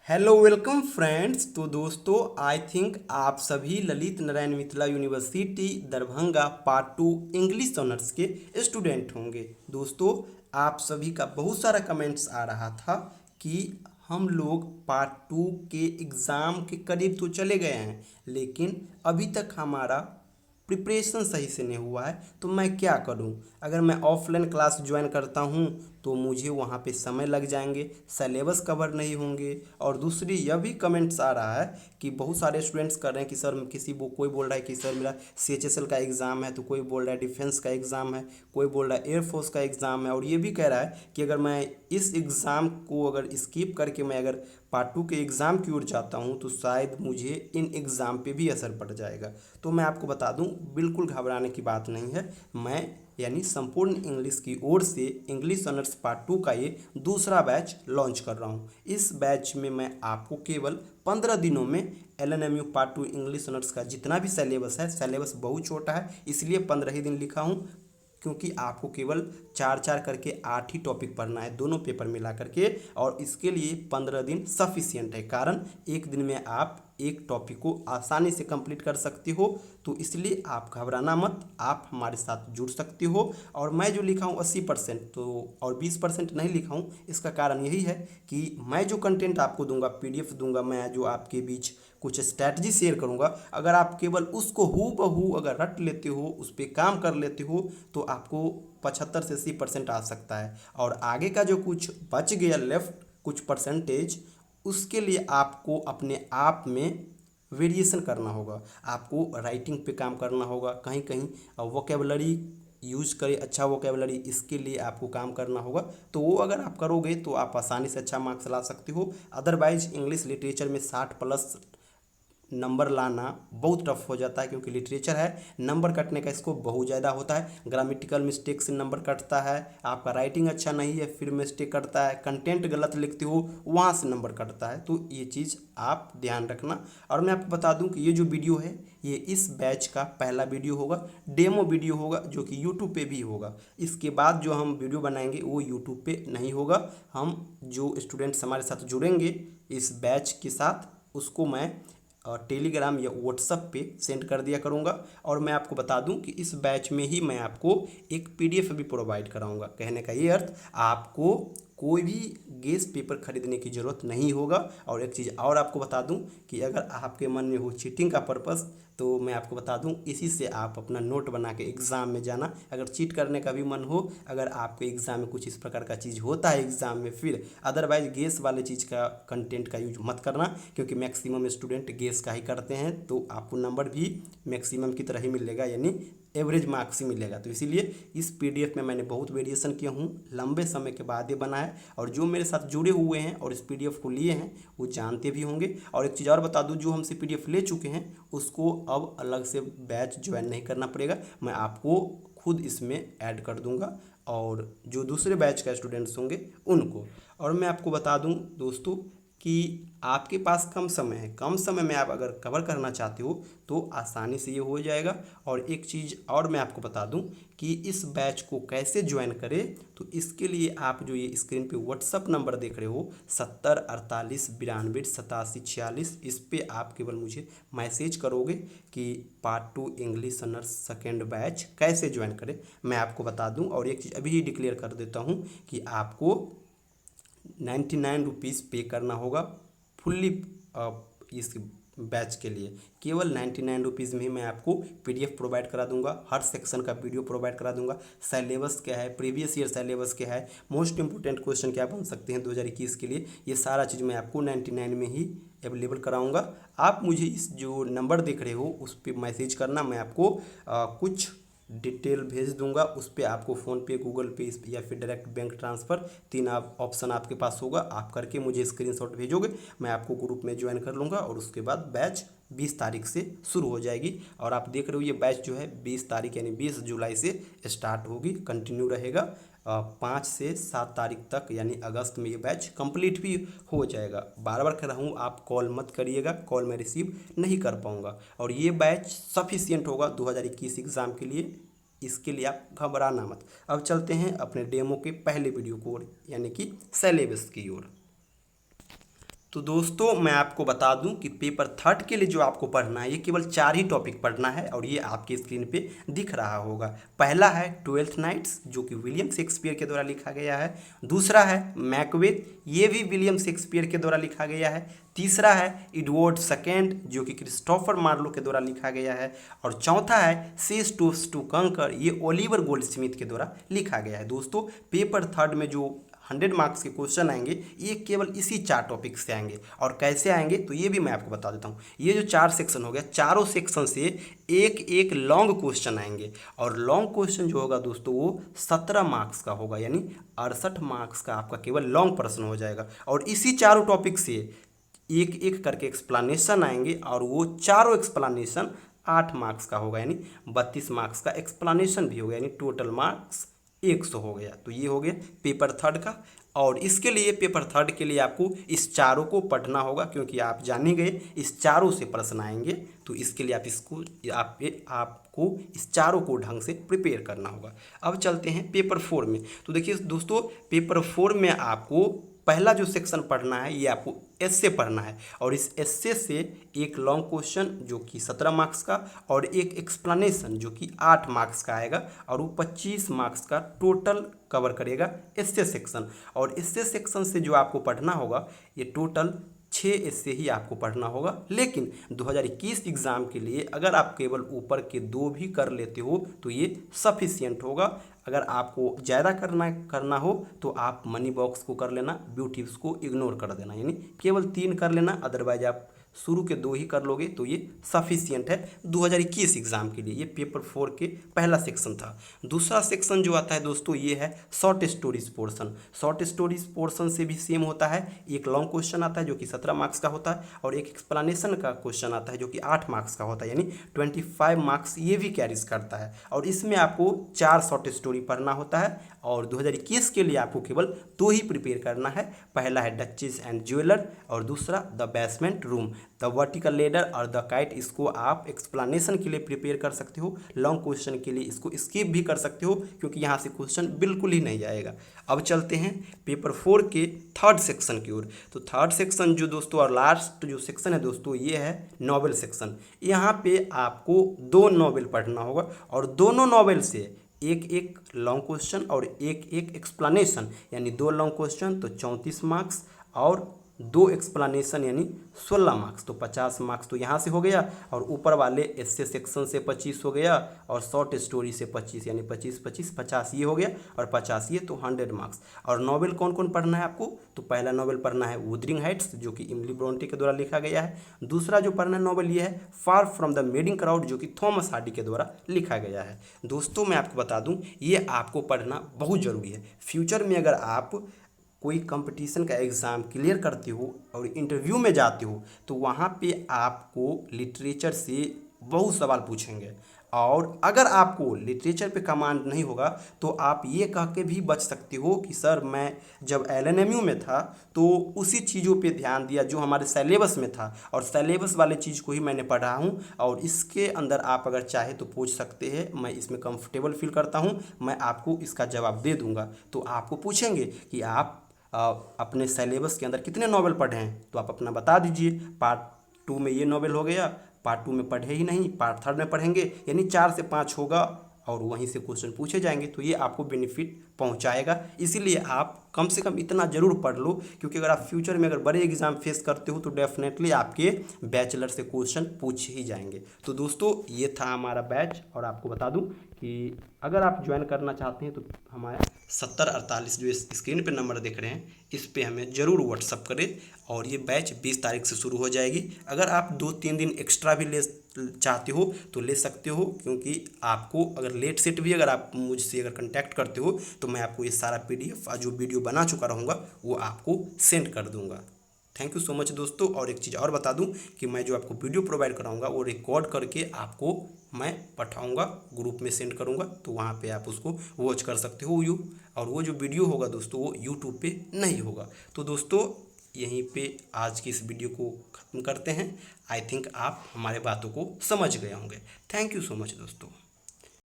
Hello welcome friends. तो दोस्तों I think आप सभी Lalit Narayan Mithila university Darbhanga part 2 English honours के स्टूडेंट होंगे। दोस्तों आप सभी का बहुत सारा कमेंट्स आ रहा था कि हम लोग पार्ट 2 के एग्ज़ाम के करीब तो चले गए हैं, लेकिन अभी तक हमारा प्रिपरेशन सही से नहीं हुआ है। तो मैं क्या करूं? अगर मैं ऑफलाइन क्लास ज्वाइन करता हूं तो मुझे वहां पे समय लग जाएंगे, सिलेबस कवर नहीं होंगे। और दूसरी यह भी कमेंट्स आ रहा है कि बहुत सारे स्टूडेंट्स कर रहे हैं कि सर कोई बोल रहा है कि सर मेरा CHSL का एग्ज़ाम है, तो कोई बोल रहा है डिफेंस का एग्ज़ाम है, कोई बोल रहा है एयरफोर्स का एग्ज़ाम है, और ये भी कह रहा है कि अगर मैं इस एग्ज़ाम को अगर स्किप करके मैं अगर पार्ट 2 के एग्ज़ाम की ओर जाता हूँ तो शायद मुझे इन एग्ज़ाम पे भी असर पड़ जाएगा। तो मैं आपको बता दूं, बिल्कुल घबराने की बात नहीं है। मैं यानी संपूर्ण इंग्लिश की ओर से इंग्लिश ऑनर्स पार्ट 2 का ये दूसरा बैच लॉन्च कर रहा हूँ। इस बैच में मैं आपको केवल 15 दिनों में LNMU पार्ट 2 इंग्लिश ऑनर्स का जितना भी सिलेबस है, सिलेबस बहुत छोटा है इसलिए 15 ही दिन लिखा हूँ, क्योंकि आपको केवल 4 करके 8 ही टॉपिक पढ़ना है दोनों पेपर मिला करके, और इसके लिए 15 दिन सफिशियंट है। कारण एक दिन में आप एक टॉपिक को आसानी से कंप्लीट कर सकते हो। तो इसलिए आप घबराना मत, आप हमारे साथ जुड़ सकते हो। और मैं जो लिखा हूँ 80% तो, और 20% नहीं लिखा हूँ, इसका कारण यही है कि मैं जो कंटेंट आपको दूंगा, PDF दूंगा, मैं जो आपके बीच कुछ स्ट्रैटेजी शेयर करूंगा, अगर आप केवल उसको हू बहू अगर रट लेते हो, उस पर काम कर लेते हो, तो आपको 75 से 80% आ सकता है। और आगे का जो कुछ बच गया लेफ्ट कुछ परसेंटेज, उसके लिए आपको अपने आप में वेरिएशन करना होगा। आपको राइटिंग पे काम करना होगा, कहीं कहीं वोकेबलरी यूज करें, अच्छा वोकेबलरी, इसके लिए आपको काम करना होगा। तो वो अगर आप करोगे तो आप आसानी से अच्छा मार्क्स ला सकते हो। अदरवाइज इंग्लिश लिटरेचर में 60+ नंबर लाना बहुत टफ हो जाता है, क्योंकि लिटरेचर है, नंबर कटने का स्कोप बहुत ज़्यादा होता है। ग्रामेटिकल मिस्टेक से नंबर कटता है, आपका राइटिंग अच्छा नहीं है फिर मिस्टेक कटता है, कंटेंट गलत लिखते हो वहाँ से नंबर कटता है। तो ये चीज़ आप ध्यान रखना। और मैं आपको बता दूं कि ये जो वीडियो है ये इस बैच का पहला वीडियो होगा, डेमो वीडियो होगा, जो कि यूट्यूब पे भी होगा। इसके बाद जो हम वीडियो बनाएंगे वो यूट्यूब पे नहीं होगा। हम जो स्टूडेंट्स हमारे साथ जुड़ेंगे इस बैच के साथ, उसको मैं टेलीग्राम या व्हाट्सएप पे सेंड कर दिया करूँगा। और मैं आपको बता दूं कि इस बैच में ही मैं आपको एक PDF भी प्रोवाइड कराऊंगा। कहने का ये अर्थ, आपको कोई भी गेस पेपर खरीदने की ज़रूरत नहीं होगा। और एक चीज़ और आपको बता दूं कि अगर आपके मन में हो चीटिंग का पर्पस, तो मैं आपको बता दूं इसी से आप अपना नोट बना के एग्ज़ाम में जाना। अगर चीट करने का भी मन हो, अगर आपके एग्ज़ाम में कुछ इस प्रकार का चीज़ होता है एग्ज़ाम में, फिर अदरवाइज गेस वाले चीज़ का कंटेंट का यूज मत करना, क्योंकि मैक्सिमम स्टूडेंट गेस का ही करते हैं। तो आपको नंबर भी मैक्सिमम की तरह ही मिलेगा, यानी एवरेज मार्क्स ही मिलेगा। तो इसीलिए इस PDF में मैंने बहुत वेरिएशन किया हूँ, लंबे समय के बाद ये बना है। और जो मेरे साथ जुड़े हुए हैं और इस PDF को लिए हैं वो जानते भी होंगे। और एक चीज़ और बता दूं, जो हमसे PDF ले चुके हैं उसको अब अलग से बैच ज्वाइन नहीं करना पड़ेगा, मैं आपको खुद इसमें ऐड कर दूंगा, और जो दूसरे बैच का स्टूडेंट्स होंगे उनको। और मैं आपको बता दूं दोस्तों कि आपके पास कम समय है, कम समय में आप अगर कवर करना चाहते हो तो आसानी से ये हो जाएगा। और एक चीज़ और मैं आपको बता दूं कि इस बैच को कैसे ज्वाइन करें, तो इसके लिए आप जो ये स्क्रीन पे व्हाट्सअप नंबर देख रहे हो 70 48 92 87 46, इस पे आप केवल मुझे मैसेज करोगे कि part 2 English honours second batch कैसे ज्वाइन करें, मैं आपको बता दूं। और एक चीज़ अभी ही डिक्लेयर कर देता हूं कि आपको 99 रुपीज़ पे करना होगा फुल्ली। इस बैच के लिए केवल 99 रुपीज़ में ही मैं आपको PDF प्रोवाइड करा दूंगा, हर सेक्शन का वीडियो प्रोवाइड करा दूंगा, सिलेबस क्या है, प्रीवियस ईयर सिलेबस क्या है, मोस्ट इंपोर्टेंट क्वेश्चन क्या बन सकते हैं 2021 के लिए, ये सारा चीज़ मैं आपको 99 में ही अवेलेबल कराऊंगा। आप मुझे इस जो नंबर देख रहे हो उस पर मैसेज करना, मैं आपको कुछ डिटेल भेज दूंगा, उस पर आपको फ़ोनपे, गूगल पे या फिर डायरेक्ट बैंक ट्रांसफ़र, तीन आप ऑप्शन आपके पास होगा। आप करके मुझे स्क्रीनशॉट भेजोगे, मैं आपको ग्रुप में ज्वाइन कर लूँगा, और उसके बाद बैच 20 तारीख से शुरू हो जाएगी। और आप देख रहे हो ये बैच जो है 20 तारीख यानी 20 जुलाई से स्टार्ट होगी, कंटिन्यू रहेगा 5 से 7 तारीख तक, यानी अगस्त में ये बैच कंप्लीट भी हो जाएगा। बार बार कह रहा हूँ, आप कॉल मत करिएगा, कॉल मैं रिसीव नहीं कर पाऊँगा। और ये बैच सफिशियंट होगा 2021 एग्ज़ाम के लिए, इसके लिए आप घबराना मत। अब चलते हैं अपने डेमो के पहले वीडियो को ओर, यानी कि सिलेबस की ओर। तो दोस्तों मैं आपको बता दूं कि पेपर थर्ड के लिए जो आपको पढ़ना है ये केवल 4 ही टॉपिक पढ़ना है और ये आपके स्क्रीन पे दिख रहा होगा। पहला है ट्वेल्थ नाइट्स जो कि विलियम शेक्सपियर के द्वारा लिखा गया है। दूसरा है मैकबेथ, ये भी विलियम शेक्सपियर के द्वारा लिखा गया है। तीसरा है एडवर्ड सेकेंड जो कि क्रिस्टोफर मार्लो के द्वारा लिखा गया है। और चौथा है सीज टू कंकर, ये ओलिवर गोल्डस्मिथ के द्वारा लिखा गया है। दोस्तों पेपर थर्ड में जो 100 मार्क्स के क्वेश्चन आएंगे ये केवल इसी 4 टॉपिक से आएंगे। और कैसे आएंगे तो ये भी मैं आपको बता देता हूँ। ये जो 4 सेक्शन हो गया, चारों सेक्शन से एक एक लॉन्ग क्वेश्चन आएंगे और लॉन्ग क्वेश्चन जो होगा दोस्तों वो 17 मार्क्स का होगा, यानी 68 मार्क्स का आपका केवल लॉन्ग प्रश्न हो जाएगा। और इसी चारों टॉपिक से एक एक करके एक्सप्लेनेशन आएंगे और वो चारों एक्सप्लेनेशन 8 मार्क्स का होगा, यानी 32 मार्क्स का एक्सप्लेनेशन भी होगा, यानी टोटल मार्क्स 100 हो गया। तो ये हो गया पेपर थर्ड का। और इसके लिए पेपर थर्ड के लिए आपको इस चारों को पढ़ना होगा, क्योंकि आप जान ही गए इस चारों से प्रश्न आएंगे। तो इसके लिए आपको इस चारों को ढंग से प्रिपेयर करना होगा। अब चलते हैं पेपर 4 में। तो देखिए दोस्तों पेपर 4 में आपको पहला जो सेक्शन पढ़ना है ये आपको एस्से पढ़ना है। और इस एस्से से एक लॉन्ग क्वेश्चन जो कि 17 मार्क्स का और एक एक्सप्लेनेशन जो कि 8 मार्क्स का आएगा और वो 25 मार्क्स का टोटल कवर करेगा एस्से सेक्शन। और एस्से सेक्शन से जो आपको पढ़ना होगा ये टोटल 6 एस्से ही आपको पढ़ना होगा। लेकिन 2021 एग्ज़ाम के लिए अगर आप केवल ऊपर के 2 भी कर लेते हो तो ये सफिशियंट होगा। अगर आपको ज़्यादा करना हो तो आप मनी बॉक्स को कर लेना, ब्यूटीज को इग्नोर कर देना, यानी केवल 3 कर लेना। अदरवाइज आप शुरू के 2 ही कर लोगे तो ये सफिशियंट है 2021 एग्ज़ाम के लिए। ये पेपर 4 के पहला सेक्शन था। दूसरा सेक्शन जो आता है दोस्तों ये है short stories portion. Short stories portion से भी सेम होता है, एक लॉन्ग क्वेश्चन आता है जो कि 17 मार्क्स का होता है और एक एक्सप्लेनेशन का क्वेश्चन आता है जो कि 8 मार्क्स का होता है, यानी 25 मार्क्स ये भी कैरीज करता है। और इसमें आपको 4 शॉर्ट स्टोरी पढ़ना होता है और 2021 के लिए आपको केवल 2 ही प्रिपेयर करना है। पहला है डचेस एंड ज्वेलर और दूसरा the basement room. The vertical ladder और द काइट इसको आप एक्सप्लेनेशन के लिए प्रिपेयर कर सकते हो, लॉन्ग क्वेश्चन के लिए इसको स्किप भी कर सकते हो क्योंकि यहाँ से क्वेश्चन बिल्कुल ही नहीं आएगा। अब चलते हैं पेपर 4 के थर्ड सेक्शन की ओर। तो थर्ड सेक्शन जो दोस्तों और लास्ट जो सेक्शन है दोस्तों ये है नॉवेल सेक्शन। यहाँ पे आपको 2 नॉवेल पढ़ना होगा और दोनों नॉवेल से एक एक लॉन्ग क्वेश्चन और एक एक एक्सप्लेनेशन, यानी 2 लॉन्ग क्वेश्चन तो 34 मार्क्स और 2 एक्सप्लेनेशन यानी 16 मार्क्स, तो 50 मार्क्स तो यहाँ से हो गया। और ऊपर वाले एस्से सेक्शन से 25 हो गया और शॉर्ट स्टोरी से 25, यानी 25 25 50 ये हो गया और 50 ये, तो 100 मार्क्स। और नॉवेल कौन कौन पढ़ना है आपको, तो पहला नॉवेल पढ़ना है वुदरिंग हाइट्स जो कि इमली ब्रोंटे के द्वारा लिखा गया है। दूसरा जो पढ़ना नॉवेल ये है far from the madding crowd जो कि थॉमस हार्डी के द्वारा लिखा गया है। दोस्तों मैं आपको बता दूं ये आपको पढ़ना बहुत ज़रूरी है। फ्यूचर में अगर आप कोई कंपटीशन का एग्ज़ाम क्लियर करते हो और इंटरव्यू में जाते हो तो वहाँ पे आपको लिटरेचर से बहुत सवाल पूछेंगे। और अगर आपको लिटरेचर पे कमांड नहीं होगा तो आप ये कह के भी बच सकते हो कि सर मैं जब LNMU में था तो उसी चीज़ों पे ध्यान दिया जो हमारे सिलेबस में था और सिलेबस वाले चीज़ को ही मैंने पढ़ा हूँ। और इसके अंदर आप अगर चाहे तो पूछ सकते हैं, मैं इसमें कंफर्टेबल फील करता हूँ, मैं आपको इसका जवाब दे दूँगा। तो आपको पूछेंगे कि आप अपने सिलेबस के अंदर कितने नॉवेल पढ़े हैं, तो आप अपना बता दीजिए। पार्ट 2 में ये नॉवेल हो गया, पार्ट 2 में पढ़े ही नहीं, पार्ट 3 में पढ़ेंगे, यानी 4 से 5 होगा और वहीं से क्वेश्चन पूछे जाएंगे। तो ये आपको बेनिफिट पहुंचाएगा। इसीलिए आप कम से कम इतना ज़रूर पढ़ लो, क्योंकि अगर आप फ्यूचर में अगर बड़े एग्जाम फेस करते हो तो डेफिनेटली आपके बैचलर से क्वेश्चन पूछ ही जाएंगे। तो दोस्तों ये था हमारा बैच। और आपको बता दूं कि अगर आप ज्वाइन करना चाहते हैं तो हमारा 7048 जो स्क्रीन पे नंबर देख रहे हैं इस पे हमें ज़रूर व्हाट्सअप करें। और ये बैच 20 तारीख से शुरू हो जाएगी। अगर आप 2-3 दिन एक्स्ट्रा भी ले चाहते हो तो ले सकते हो, क्योंकि आपको अगर लेट सेट भी अगर आप मुझसे अगर कांटेक्ट करते हो तो मैं आपको ये सारा PDF जो वीडियो बना चुका रहूँगा वो आपको सेंड कर दूँगा। थैंक यू सो मच दोस्तों। और एक चीज़ और बता दूं कि मैं जो आपको वीडियो प्रोवाइड कराऊंगा वो रिकॉर्ड करके आपको मैं पठाऊंगा, ग्रुप में सेंड करूंगा, तो वहाँ पे आप उसको वॉच कर सकते हो और वो जो वीडियो होगा दोस्तों वो यूट्यूब पे नहीं होगा। तो दोस्तों यहीं पे आज की इस वीडियो को ख़त्म करते हैं। आई थिंक आप हमारे बातों को समझ गए होंगे। थैंक यू सो मच दोस्तों।